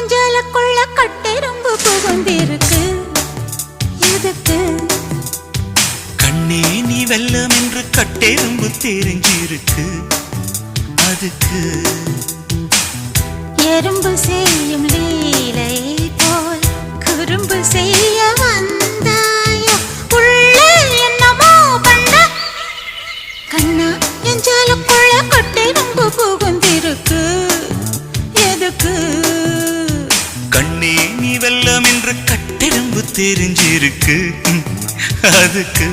எஞ்சாலக்குள்ள கட்டெரும்பு புகுந்திருக்கு எதுக்கு? கண்ணே நீ வெல்லம் என்று கட்டெரும்பு தெரிஞ்சிருக்கு அதுக்கு. எறும்பு செய்யும் லீலை போல் குறும்பு செய்ய வந்தாயோ உள்ளே என்னமோ பண்ண. கண்ணா எஞ்சாலக்குள்ள கட்டெரும்பு புகுந்திருக்கு எதுக்கு? கண்ணே நீ வெல்லம் என்று கட்டெரும்பு தெரிஞ்சிருக்கு அதுக்கு.